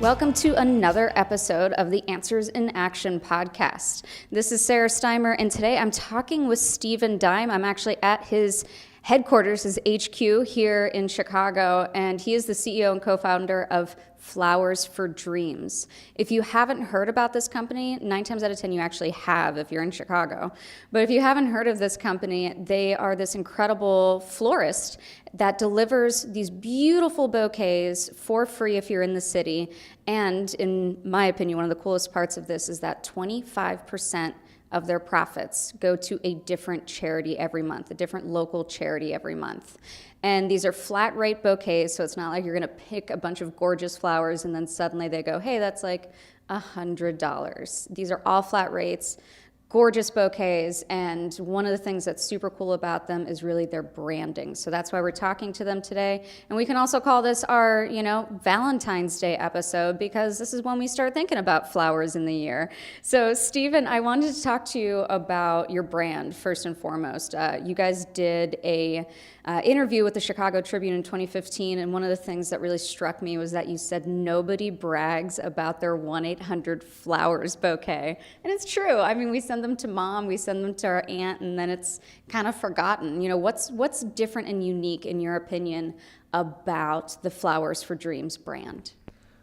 Welcome to another episode of the Answers in Action podcast. This is Sarah Steimer, and today I'm talking with Steven Dyme. I'm actually at his headquarters, his HQ here in Chicago, and he is the CEO and co-founder of Flowers for Dreams. If you haven't heard about this company, 9 times out of 10 you actually have if you're in Chicago. But if you haven't heard of this company, they are this incredible florist that delivers these beautiful bouquets for free if you're in the city. And in my opinion, one of the coolest parts of this is that 25% of their profits go to a different charity every month, a different local charity every month. And these are flat rate bouquets, so it's not like you're gonna pick a bunch of gorgeous flowers and then suddenly they go, hey, that's like $100. These are all flat rates, gorgeous bouquets, and one of the things that's super cool about them is really their branding. So that's why we're talking to them today. And we can also call this our, Valentine's Day episode, because this is when we start thinking about flowers in the year. So Steven, I wanted to talk to you about your brand first and foremost. You guys did a interview with the Chicago Tribune in 2015, and one of the things that really struck me was that you said nobody brags about their 1-800-Flowers bouquet. And it's true. I mean, we send them to mom, we send them to our aunt, and then it's kind of forgotten. What's different and unique, in your opinion, about the Flowers for Dreams brand?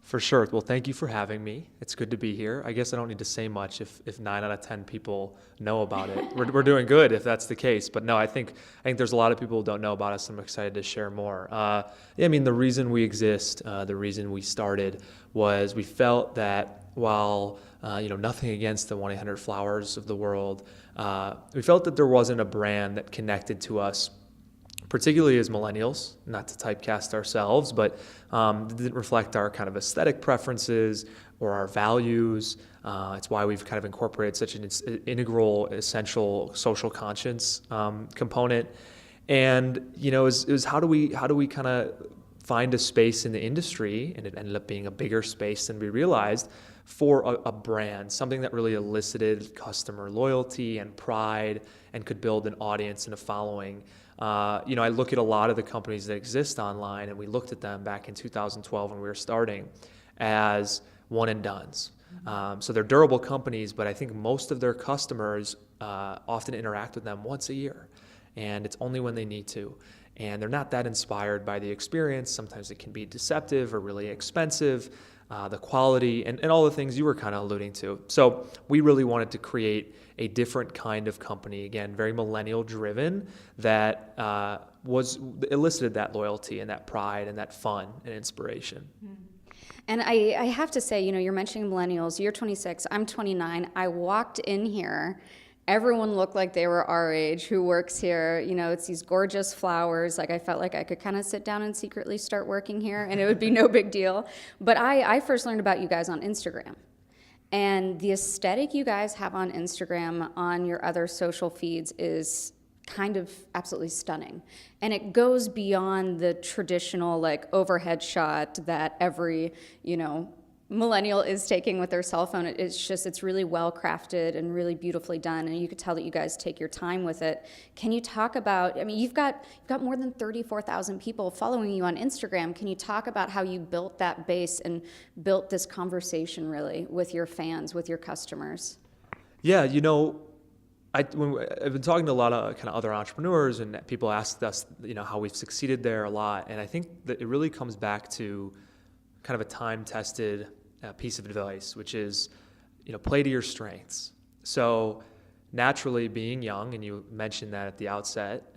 For sure. Well, thank you for having me. It's good to be here. I guess I don't need to say much if 9 out of 10 people know about it. We're doing good if that's the case. But no, I think there's a lot of people who don't know about us. I'm excited to share more. The reason we exist, the reason we started was we felt that while nothing against the 1-800-Flowers of the world, we felt that there wasn't a brand that connected to us, particularly as millennials, not to typecast ourselves, but didn't reflect our kind of aesthetic preferences or our values. It's why we've kind of incorporated such an integral, essential social conscience component. And it was how do we kind of find a space in the industry, and it ended up being a bigger space than we realized, for a brand, something that really elicited customer loyalty and pride and could build an audience and a following. I look at a lot of the companies that exist online, and we looked at them back in 2012 when we were starting as one and dones. So they're durable companies, but I think most of their customers often interact with them once a year, and it's only when they need to. And they're not that inspired by the experience. Sometimes it can be deceptive or really expensive, the quality, and all the things you were kind of alluding to. So we really wanted to create a different kind of company, again, very millennial driven, that elicited that loyalty and that pride and that fun and inspiration. And I have to say, you're mentioning millennials. You're 26, I'm 29. I walked in here, everyone looked like they were our age who works here. It's these gorgeous flowers. Like, I felt like I could kind of sit down and secretly start working here, and it would be no big deal. But I first learned about you guys on Instagram. And the aesthetic you guys have on Instagram, on your other social feeds, is kind of absolutely stunning. And it goes beyond the traditional overhead shot that every, millennial is taking with their cell phone. It's really well crafted and really beautifully done, and you could tell that you guys take your time with it. Can you talk about, you've got more than 34,000 people following you on Instagram. Can you talk about how you built that base and built this conversation really with your fans, with your customers? Yeah, I've been talking to a lot of kind of other entrepreneurs, and people ask us, how we've succeeded there a lot. And I think that it really comes back to kind of a time-tested piece of advice, which is, play to your strengths. So naturally, being young, and you mentioned that at the outset,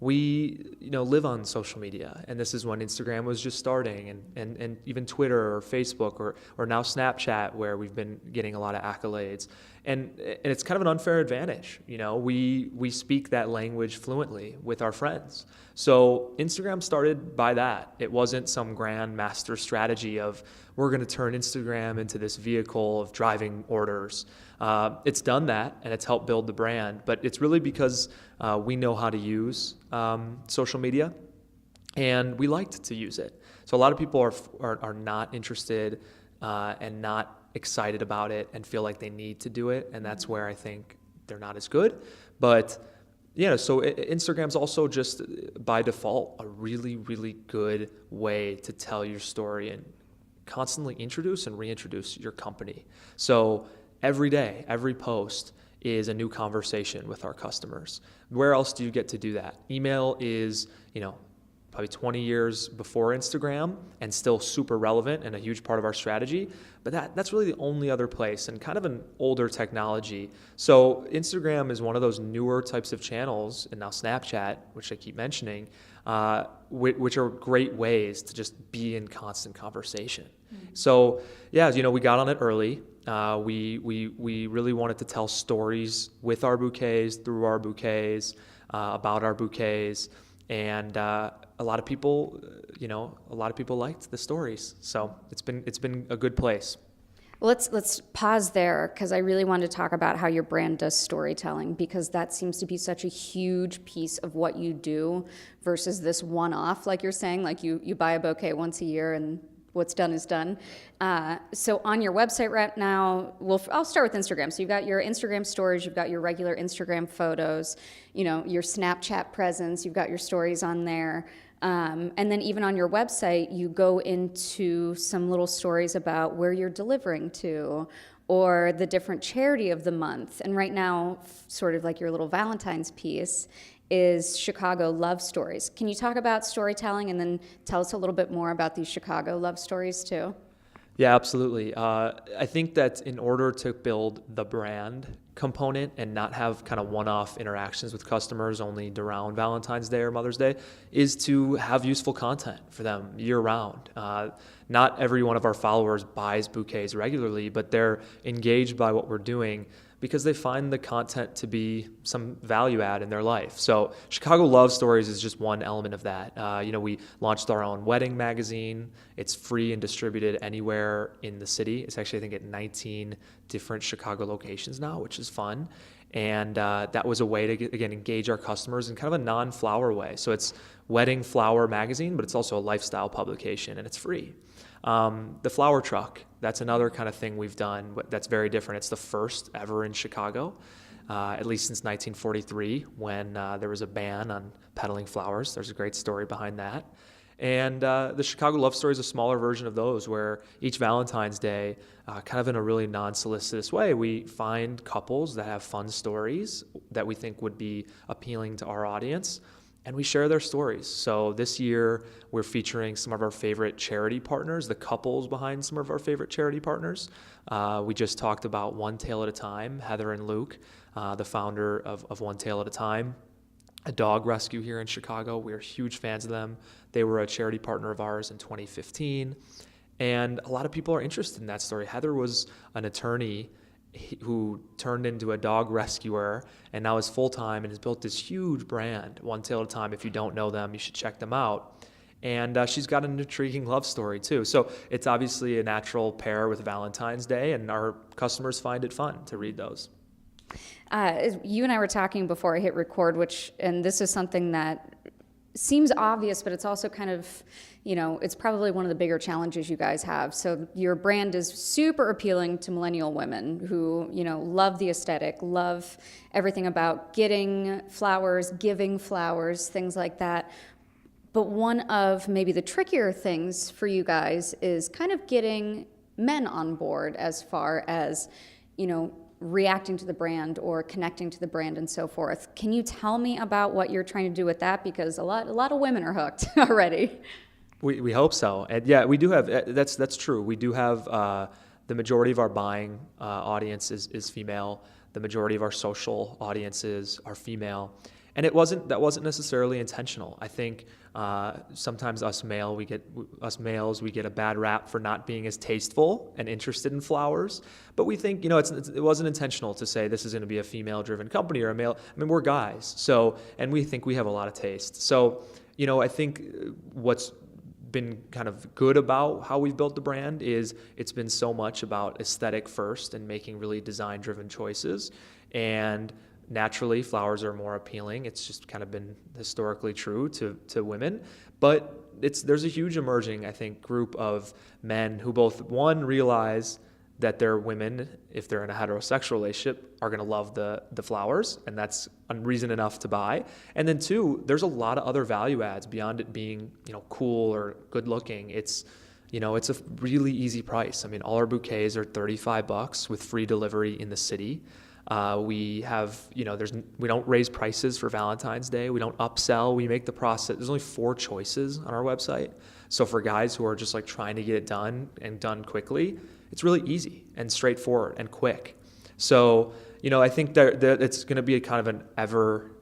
we live on social media, and this is when Instagram was just starting, and even Twitter or Facebook or now Snapchat, where we've been getting a lot of accolades, and it's kind of an unfair advantage. We speak that language fluently with our friends. So Instagram started by that. It wasn't some grand master strategy of we're going to turn Instagram into this vehicle of driving orders. It's done that, and it's helped build the brand, but it's really because we know how to use social media, and we liked to use it. So a lot of people are not interested and not excited about it and feel like they need to do it, and that's where I think they're not as good. But so Instagram's also just by default a really, really good way to tell your story and constantly introduce and reintroduce your company. So every day, every post is a new conversation with our customers. Where else do you get to do that? Email is, probably 20 years before Instagram and still super relevant and a huge part of our strategy. But that's really the only other place and kind of an older technology. So Instagram is one of those newer types of channels, and now Snapchat, which I keep mentioning, which are great ways to just be in constant conversation. Mm-hmm. So yeah, we got on it early. We really wanted to tell stories with our bouquets, through our bouquets, about our bouquets. And a lot of people liked the stories. So it's been a good place. Well, let's pause there, because I really want to talk about how your brand does storytelling, because that seems to be such a huge piece of what you do versus this one-off, like you're saying, like you buy a bouquet once a year and what's done is done. So on your website right now, I'll start with Instagram. So you've got your Instagram stories, you've got your regular Instagram photos, your Snapchat presence, you've got your stories on there. And then even on your website, you go into some little stories about where you're delivering to, or the different charity of the month. And right now, sort of like your little Valentine's piece, is Chicago love stories. Can you talk about storytelling and then tell us a little bit more about these Chicago love stories too? Yeah, absolutely. I think that in order to build the brand component and not have kind of one-off interactions with customers only around Valentine's Day or Mother's Day, is to have useful content for them year-round. Not every one of our followers buys bouquets regularly, but they're engaged by what we're doing because they find the content to be some value add in their life. So Chicago Love Stories is just one element of that. We launched our own wedding magazine. It's free and distributed anywhere in the city. It's actually, I think, at 19 different Chicago locations now, which is fun. And that was a way to, again, engage our customers in kind of a non-flower way. So it's wedding flower magazine, but it's also a lifestyle publication, and it's free. The flower truck, that's another kind of thing we've done that's very different. It's the first ever in Chicago, at least since 1943, when there was a ban on peddling flowers. There's a great story behind that. And the Chicago Love Story is a smaller version of those, where each Valentine's Day, kind of in a really non-solicitous way, we find couples that have fun stories that we think would be appealing to our audience, and we share their stories. So this year, we're featuring some of our favorite charity partners, the couples behind some of our favorite charity partners. We just talked about One Tail at a Time, Heather and Luke, the founder of One Tail at a Time, a dog rescue here in Chicago. We're huge fans of them. They were a charity partner of ours in 2015. And a lot of people are interested in that story. Heather was an attorney who turned into a dog rescuer and now is full-time and has built this huge brand, One Tail at a Time. If you don't know them, you should check them out. And she's got an intriguing love story too. So it's obviously a natural pair with Valentine's Day, and our customers find it fun to read those. You and I were talking before I hit record, and this is something that seems obvious, but it's also kind of, it's probably one of the bigger challenges you guys have. So your brand is super appealing to millennial women who, love the aesthetic, love everything about getting flowers, giving flowers, things like that. But one of maybe the trickier things for you guys is kind of getting men on board as far as, reacting to the brand or connecting to the brand and so forth. Can you tell me about what you're trying to do with that? Because a lot of women are hooked already. We hope so. And yeah, we do have, that's true. We do have, the majority of our buying audience is female. The majority of our social audiences are female. And that wasn't necessarily intentional. I think sometimes us males, we get a bad rap for not being as tasteful and interested in flowers. But we think, it wasn't intentional to say this is going to be a female-driven company or a male. I mean, we're guys. So, and we think we have a lot of taste. So, I think what's been kind of good about how we've built the brand is it's been so much about aesthetic first and making really design-driven choices. And naturally, flowers are more appealing. It's just kind of been historically true to women. But there's a huge emerging, I think, group of men who both, one, realize that their women, if they're in a heterosexual relationship, are going to love the flowers, and that's reason enough to buy. And then two, there's a lot of other value adds beyond it being, cool or good looking. It's, it's a really easy price. I mean, all our bouquets are $35 with free delivery in the city. We have, we don't raise prices for Valentine's Day. We don't upsell. We make the process. There's only 4 choices on our website. So for guys who are just like trying to get it done and done quickly, it's really easy and straightforward and quick. So, I think that it's going to be a kind of an ever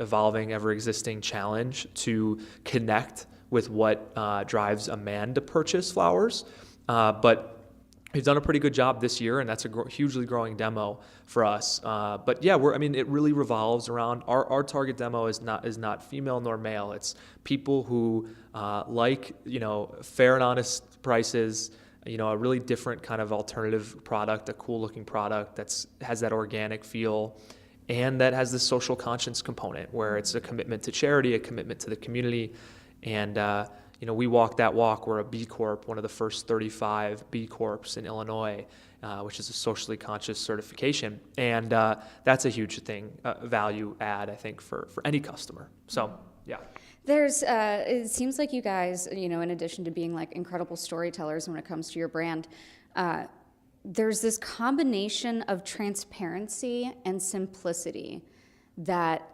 evolving, ever existing challenge to connect with what drives a man to purchase flowers. But we've done a pretty good job this year, and that's a hugely growing demo for us. But yeah, it really revolves around our target demo is not female nor male. It's people who like fair and honest prices, a really different kind of alternative product, a cool looking product has that organic feel, and that has this social conscience component where it's a commitment to charity, a commitment to the community, and we walk that walk. We're a B Corp, one of the first 35 B Corps in Illinois, which is a socially conscious certification. And that's a huge thing, value add, I think, for any customer. So, yeah. It seems like you guys, in addition to being like incredible storytellers when it comes to your brand, there's this combination of transparency and simplicity that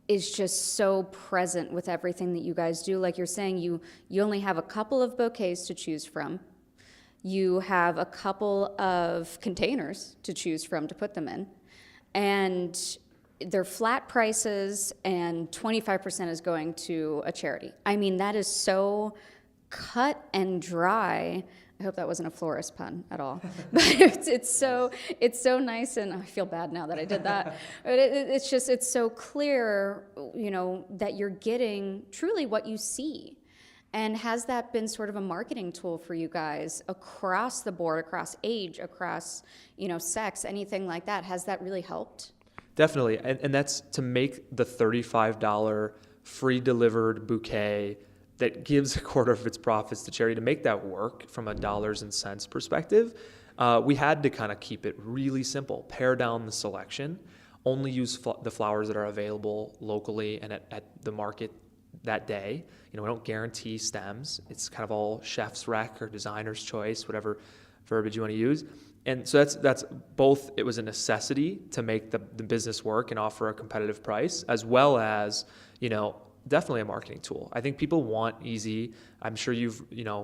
is just so present with everything that you guys do. Like you're saying, you only have a couple of bouquets to choose from. You have a couple of containers to choose from to put them in. And they're flat prices, and 25% is going to a charity. I mean, that is so cut and dry. I hope that wasn't a florist pun at all. But it's so nice, and I feel bad now that I did that. But it's so clear, that you're getting truly what you see. And has that been sort of a marketing tool for you guys across the board, across age, across, sex, anything like that? Has that really helped? Definitely, and that's to make the $35 free delivered bouquet that gives a quarter of its profits to charity, to make that work from a dollars and cents perspective. We had to kind of keep it really simple, pare down the selection, only use the flowers that are available locally and at the market that day. We don't guarantee stems. It's kind of all chef's rec or designer's choice, whatever verbiage you want to use. And so that's both, it was a necessity to make the business work and offer a competitive price, as well as, definitely a marketing tool. I think people want easy. I'm sure you've,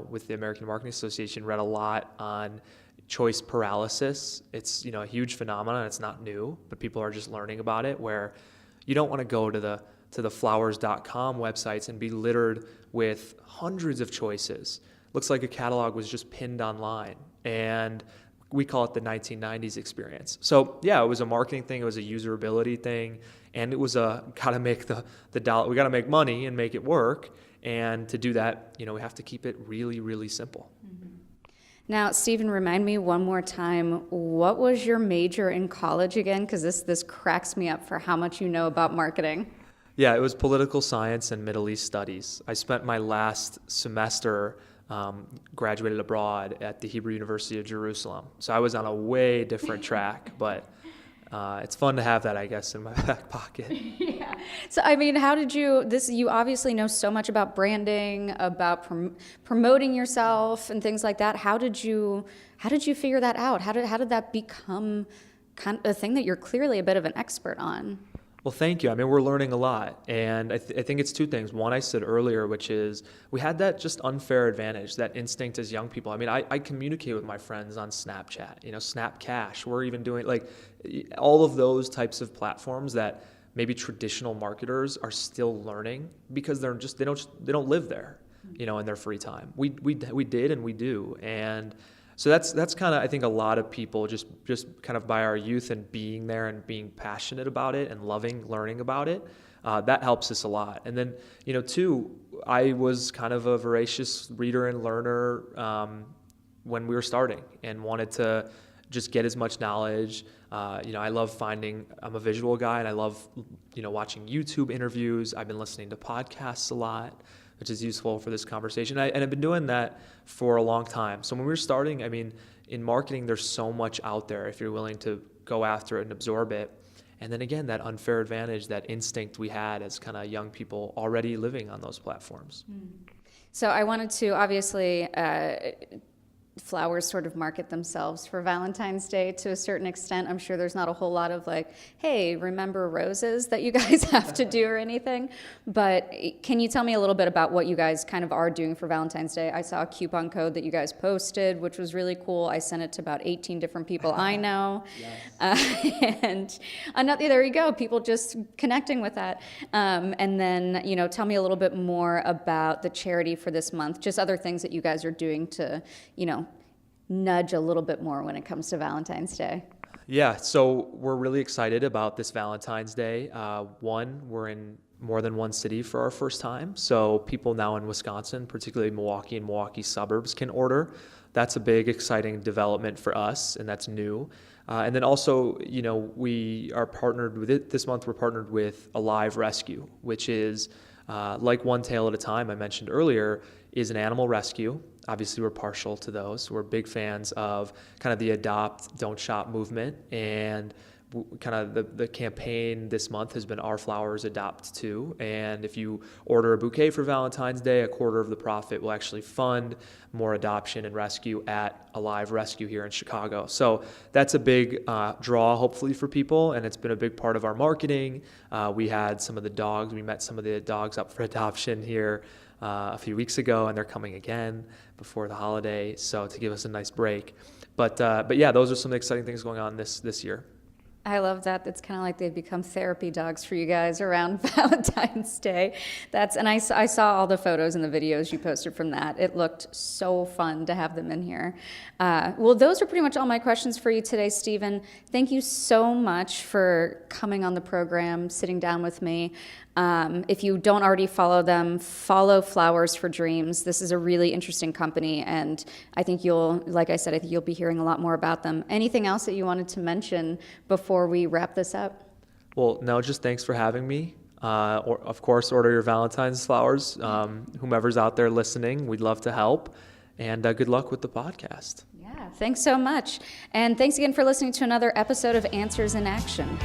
with the American Marketing Association, read a lot on choice paralysis. It's, a huge phenomenon. It's not new, but people are just learning about it, where you don't want to go to the flowers.com websites and be littered with hundreds of choices. Looks like a catalog was just pinned online. And we call it the 1990s experience. So yeah, it was a marketing thing. It was a usability thing. And it was gotta make the dollar. We gotta make money and make it work. And to do that, we have to keep it really, really simple. Mm-hmm. Now, Steven, remind me one more time, what was your major in college again? Because this cracks me up for how much you know about marketing. Yeah, it was political science and Middle East studies. I spent my last semester graduated abroad at the Hebrew University of Jerusalem. So I was on a way different track, but it's fun to have that, I guess, in my back pocket. Yeah. So, how did you obviously know so much about branding, about promoting yourself and things like that. How did you figure that out? How did that become kind of a thing that you're clearly a bit of an expert on? Well, thank you. We're learning a lot. And I think it's 2 things. One, I said earlier, which is we had that just unfair advantage, that instinct as young people. I communicate with my friends on Snapchat, Snapcash. We're even doing all of those types of platforms that maybe traditional marketers are still learning because they don't live there, in their free time. We did and we do. And so that's kind of, I think, a lot of people just kind of by our youth and being there and being passionate about it and loving learning about it, that helps us a lot. And then, 2, I was kind of a voracious reader and learner when we were starting and wanted to just get as much knowledge. I love I'm a visual guy, and I love, watching YouTube interviews. I've been listening to podcasts a lot, which is useful for this conversation. And I've been doing that for a long time. So when we were starting, in marketing, there's so much out there if you're willing to go after it and absorb it. And then again, that unfair advantage, that instinct we had as kind of young people already living on those platforms. So I wanted to obviously flowers sort of market themselves for Valentine's Day to a certain extent. I'm sure there's not a whole lot of like, hey, remember roses that you guys have to do or anything. But can you tell me a little bit about what you guys kind of are doing for Valentine's Day? I saw a coupon code that you guys posted, which was really cool. I sent it to about 18 different people I know. And there you go, people just connecting with that. And then, tell me a little bit more about the charity for this month, just other things that you guys are doing to, nudge a little bit more when it comes to Valentine's Day. Yeah, so we're really excited about this Valentine's Day. One, we're in more than one city for our first time. So people now in Wisconsin, particularly Milwaukee and Milwaukee suburbs, can order. That's a big, exciting development for us, and that's new. And then also, we are partnered with it. This month, we're partnered with Alive Rescue, which is like One Tail at a Time, I mentioned earlier, is an animal rescue. Obviously, we're partial to those. We're big fans of kind of the adopt, don't shop movement. And kind of the campaign this month has been Our Flowers Adopt Too. And if you order a bouquet for Valentine's Day, a quarter of the profit will actually fund more adoption and rescue at Alive Rescue here in Chicago. So that's a big draw, hopefully, for people. And it's been a big part of our marketing. We had some of the dogs. We met some of the dogs up for adoption here a few weeks ago, and they're coming again before the holiday, so to give us a nice break. But yeah, those are some exciting things going on this year. I love that. It's kind of like they've become therapy dogs for you guys around Valentine's Day. And I saw all the photos and the videos you posted from that. It looked so fun to have them in here. Well, those are pretty much all my questions for you today, Steven. Thank you so much for coming on the program, sitting down with me. If you don't already follow them, follow Flowers for Dreams. This is a really interesting company, and I think you'll be hearing a lot more about them. Anything else that you wanted to mention before we wrap this up? Well, no, just thanks for having me. Of course, order your Valentine's flowers. Whomever's out there listening, we'd love to help. And good luck with the podcast. Yeah, thanks so much. And thanks again for listening to another episode of Answers in Action.